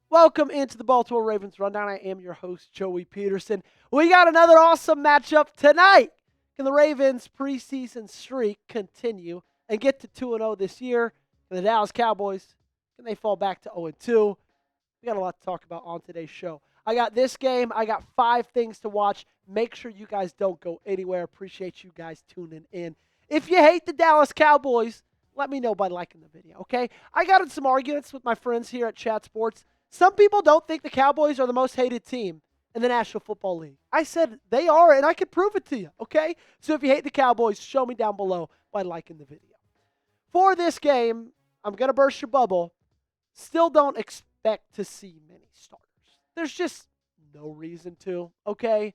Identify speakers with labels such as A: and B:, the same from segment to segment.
A: Welcome into the Baltimore Ravens Rundown. I am your host, Joey Petersen. We got another awesome matchup tonight. Can the Ravens' preseason streak continue and get to 2-0 this year? Can the Dallas Cowboys, can they fall back to 0-2? We got a lot to talk about on today's show. I got this game. I got 5 things to watch. Make sure you guys don't go anywhere. Appreciate you guys tuning in. If you hate the Dallas Cowboys, let me know by liking the video, okay? I got in some arguments with my friends here at Chat Sports. Some people don't think the Cowboys are the most hated team in the National Football League. I said they are, and I can prove it to you, okay? So if you hate the Cowboys, show me down below by liking the video. For this game, I'm going to burst your bubble. Still don't expect to see many starters. There's just no reason to, okay?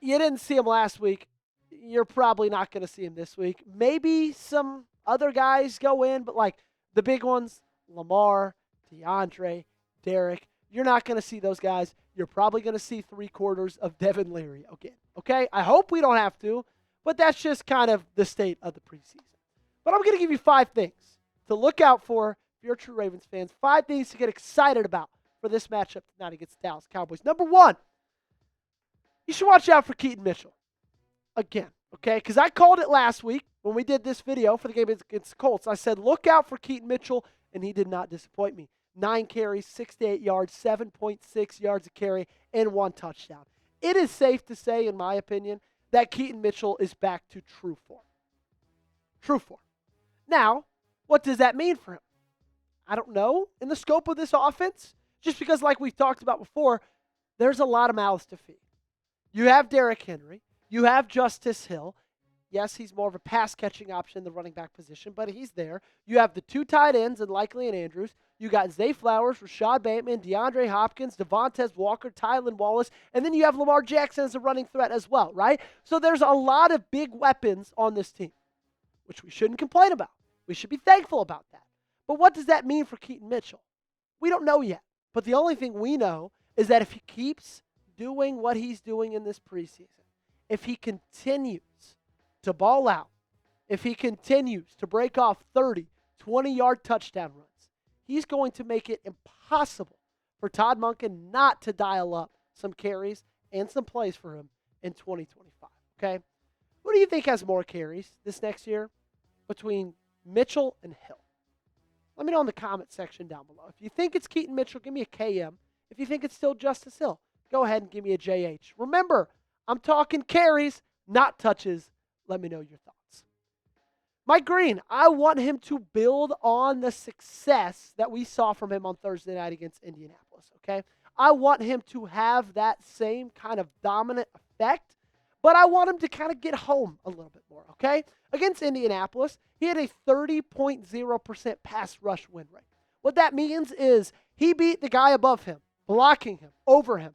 A: You didn't see them last week. You're probably not going to see them this week. Maybe some other guys go in, but like the big ones, Lamar, DeAndre, Derek, you're not going to see those guys. You're probably going to see 3/4 of Devin Leary again, okay? I hope we don't have to, but that's just kind of the state of the preseason. But I'm going to give you 5 things to look out for if you're true Ravens fans. 5 things to get excited about for this matchup tonight against the Dallas Cowboys. Number 1, you should watch out for Keaton Mitchell again, okay? Because I called it last week when we did this video for the game against the Colts. I said, look out for Keaton Mitchell, and he did not disappoint me. 9 carries, 68 yards, 7.6 yards a carry, and 1 touchdown. It is safe to say, in my opinion, that Keaton Mitchell is back to true form. True form. Now, what does that mean for him? I don't know. In the scope of this offense, just because like we've talked about before, there's a lot of mouths to feed. You have Derrick Henry. You have Justice Hill. Yes, he's more of a pass-catching option in the running back position, but he's there. You have the 2 tight ends in Likely and Andrews. You got Zay Flowers, Rashad Bateman, DeAndre Hopkins, Devontae Walker, Tylan Wallace, and then you have Lamar Jackson as a running threat as well, right? So there's a lot of big weapons on this team, which we shouldn't complain about. We should be thankful about that. But what does that mean for Keaton Mitchell? We don't know yet. But the only thing we know is that if he keeps doing what he's doing in this preseason, if he continues to ball out, if he continues to break off 30, 20-yard touchdown runs, he's going to make it impossible for Todd Monken not to dial up some carries and some plays for him in 2025, okay? Who do you think has more carries this next year between Mitchell and Hill? Let me know in the comment section down below. If you think it's Keaton Mitchell, give me a KM. If you think it's still Justice Hill, go ahead and give me a JH. Remember, I'm talking carries, not touches. Let me know your thoughts. Mike Green, I want him to build on the success that we saw from him on Thursday night against Indianapolis, okay? I want him to have that same kind of dominant effect, but I want him to kind of get home a little bit more, okay? Against Indianapolis, he had a 30.0% pass rush win rate. What that means is he beat the guy above him, blocking him, over him,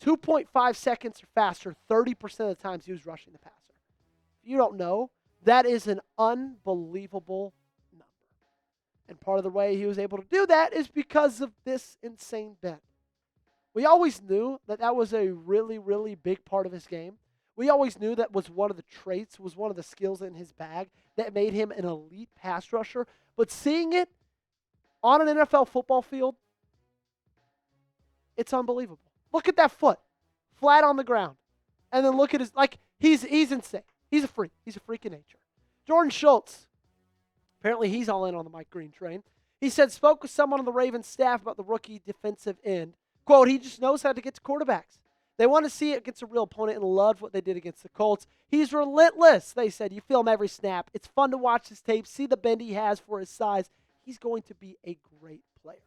A: 2.5 seconds or faster 30% of the times he was rushing the passer. If you don't know, that is an unbelievable number. And part of the way he was able to do that is because of this insane bend. We always knew that that was a really, really big part of his game. We always knew that was one of the traits, was one of the skills in his bag that made him an elite pass rusher. But seeing it on an NFL football field, it's unbelievable. Look at that foot, flat on the ground. And then look at his, like, he's insane. He's a freak. He's a freak in nature. Jordan Schultz, apparently he's all in on the Mike Green train. He said, spoke with someone on the Ravens staff about the rookie defensive end. Quote, he just knows how to get to quarterbacks. They want to see it against a real opponent and loved what they did against the Colts. He's relentless, they said. You film every snap. It's fun to watch his tape, see the bend he has for his size. He's going to be a great player.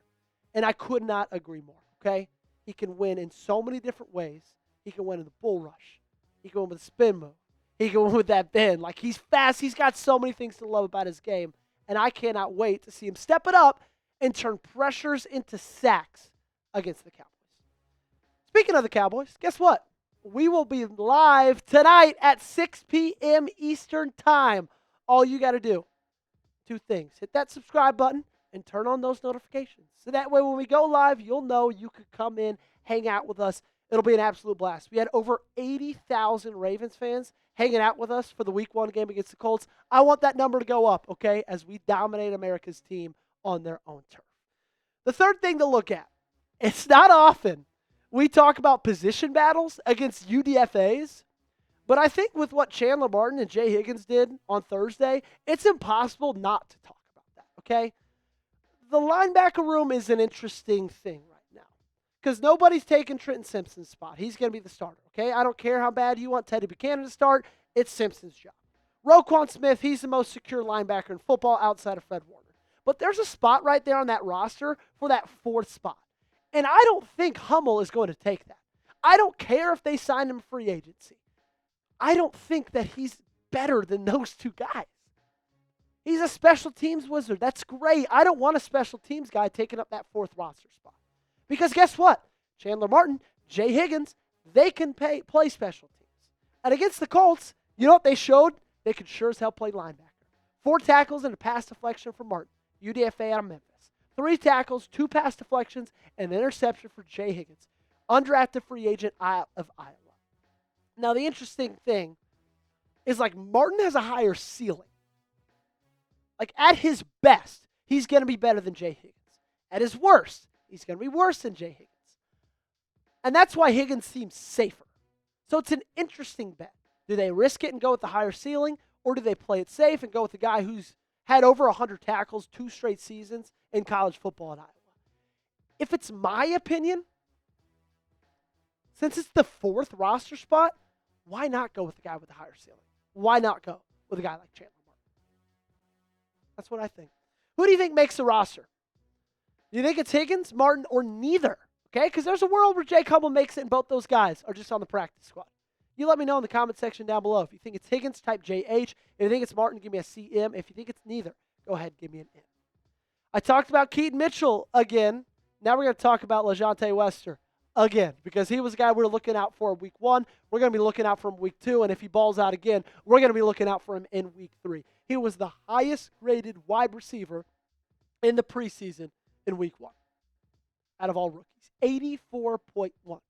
A: And I could not agree more, okay? He can win in so many different ways. He can win in the bull rush. He can win with a spin move. He can win with that bend. Like, he's fast. He's got so many things to love about his game. And I cannot wait to see him step it up and turn pressures into sacks against the Cowboys. Speaking of the Cowboys, guess what? We will be live tonight at 6 p.m. Eastern Time. All you got to do, 2 things. Hit that subscribe button and turn on those notifications. So that way when we go live, you'll know you could come in, hang out with us, It'll be an absolute blast. We had over 80,000 Ravens fans hanging out with us for the Week 1 game against the Colts. I want that number to go up, okay, as we dominate America's team on their own turf. The third thing to look at, it's not often we talk about position battles against UDFAs, but I think with what Chandler Martin and Jay Higgins did on Thursday, it's impossible not to talk about that, okay? The linebacker room is an interesting thing right now because nobody's taking Trenton Simpson's spot. He's going to be the starter, okay? I don't care how bad you want Teddie Buchanan to start. It's Simpson's job. Roquan Smith, he's the most secure linebacker in football outside of Fred Warner. But there's a spot right there on that roster for that fourth spot. And I don't think Hummel is going to take that. I don't care if they sign him free agency. I don't think that he's better than those two guys. He's a special teams wizard. That's great. I don't want a special teams guy taking up that fourth roster spot. Because guess what? Chandler Martin, Jay Higgins, they can play special teams. And against the Colts, you know what they showed? They could sure as hell play linebacker. 4 tackles and a pass deflection for Martin, UDFA out of Memphis. 3 tackles, 2 pass deflections, and an interception for Jay Higgins, undrafted free agent out of Iowa. Now, the interesting thing is, like, Martin has a higher ceiling. Like, at his best, he's going to be better than Jay Higgins. At his worst, he's going to be worse than Jay Higgins. And that's why Higgins seems safer. So it's an interesting bet. Do they risk it and go with the higher ceiling, or do they play it safe and go with the guy who's had over 100 tackles 2 straight seasons in college football at Iowa? If it's my opinion, since it's the 4th roster spot, why not go with the guy with the higher ceiling? Why not go with a guy like Chandler Martin? That's what I think. Who do you think makes the roster? Do you think it's Higgins, Martin, or neither? Okay, because there's a world where Jake Hummel makes it and both those guys are just on the practice squad. You let me know in the comment section down below. If you think it's Higgins, type JH. If you think it's Martin, give me a CM. If you think it's neither, go ahead, give me an N. I talked about Keaton Mitchell again. Now we're going to talk about LaJohntay Wester again, because he was a guy we were looking out for in Week 1. We're going to be looking out for him Week 2, and if he balls out again, we're going to be looking out for him in Week 3. He was the highest-graded wide receiver in the preseason in Week 1 out of all rookies, 84.1.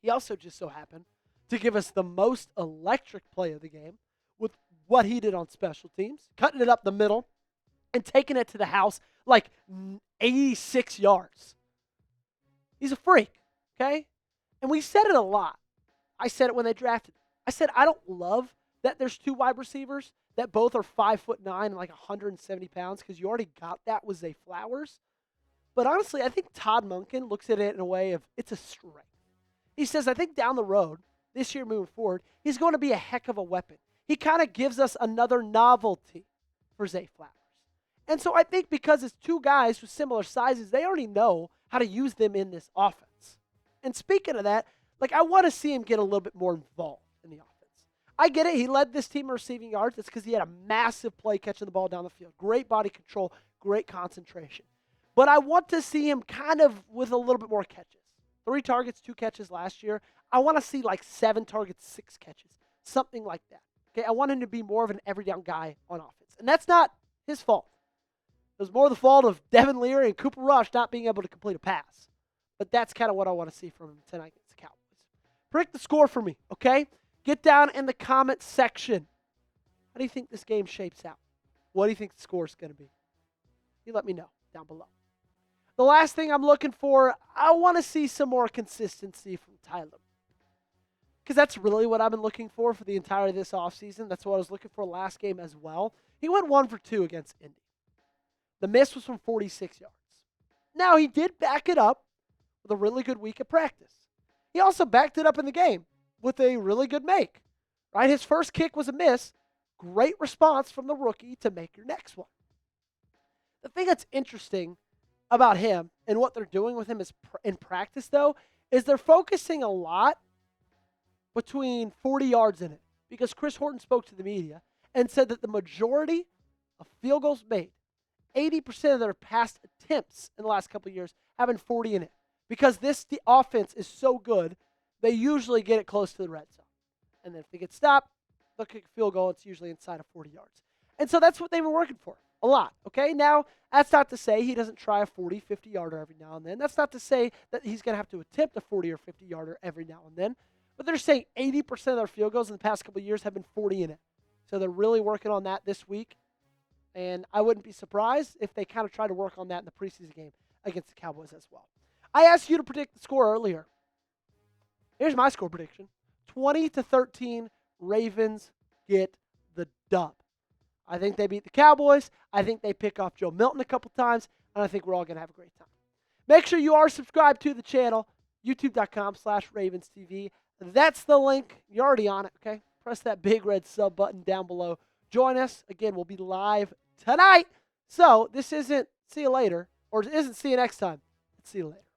A: He also just so happened to give us the most electric play of the game with what he did on special teams, cutting it up the middle and taking it to the house like 86 yards. He's a freak, okay? And we said it a lot. I said it when they drafted. I said I don't love that there's 2 wide receivers that both are 5'9" and like 170 pounds, because you already got that with Zay Flowers. But honestly, I think Todd Monken looks at it in a way of it's a strength. He says, I think down the road, this year moving forward, he's going to be a heck of a weapon. He kind of gives us another novelty for Zay Flowers. And so I think because it's 2 guys with similar sizes, they already know how to use them in this offense. And speaking of that, like, I want to see him get a little bit more involved in the offense. I get it. He led this team in receiving yards. That's because he had a massive play catching the ball down the field. Great body control, great concentration. But I want to see him kind of with a little bit more catches. 3 targets, 2 catches last year. I want to see like 7 targets, 6 catches, something like that. Okay, I want him to be more of an every down guy on offense. And that's not his fault. It was more the fault of Devin Leary and Cooper Rush not being able to complete a pass. But that's kind of what I want to see from him tonight against the Cowboys. Predict the score for me, okay? Get down in the comment section. How do you think this game shapes out? What do you think the score is going to be? You let me know down below. The last thing I'm looking for, I want to see some more consistency from Tyler. Because that's really what I've been looking for the entire this offseason. That's what I was looking for last game as well. He went 1 for 2 against Indy. The miss was from 46 yards. Now, he did back it up with a really good week of practice. He also backed it up in the game with a really good make. Right? His first kick was a miss. Great response from the rookie to make your next one. The thing that's interesting about him and what they're doing with him is in practice, though, is they're focusing a lot between 40 yards in it. Because Chris Horton spoke to the media and said that the majority of field goals made, 80% of their past attempts in the last couple of years, having 40 in it. Because the offense is so good, they usually get it close to the red zone. And then if they get stopped, they'll kick a field goal. It's usually inside of 40 yards. And so that's what they've been working for a lot, okay? Now, that's not to say he doesn't try a 40, 50-yarder every now and then. That's not to say that he's going to have to attempt a 40 or 50-yarder every now and then. But they're saying 80% of their field goals in the past couple of years have been 40 in it. So they're really working on that this week. And I wouldn't be surprised if they kind of try to work on that in the preseason game against the Cowboys as well. I asked you to predict the score earlier. Here's my score prediction. 20-13, Ravens get the dub. I think they beat the Cowboys. I think they pick off Joe Milton a couple times. And I think we're all going to have a great time. Make sure you are subscribed to the channel, youtube.com/RavensTV. That's the link. You're already on it, okay? Press that big red sub button down below. Join us. Again, we'll be live tonight. So this isn't see you later, or it isn't see you next time. It's see you later.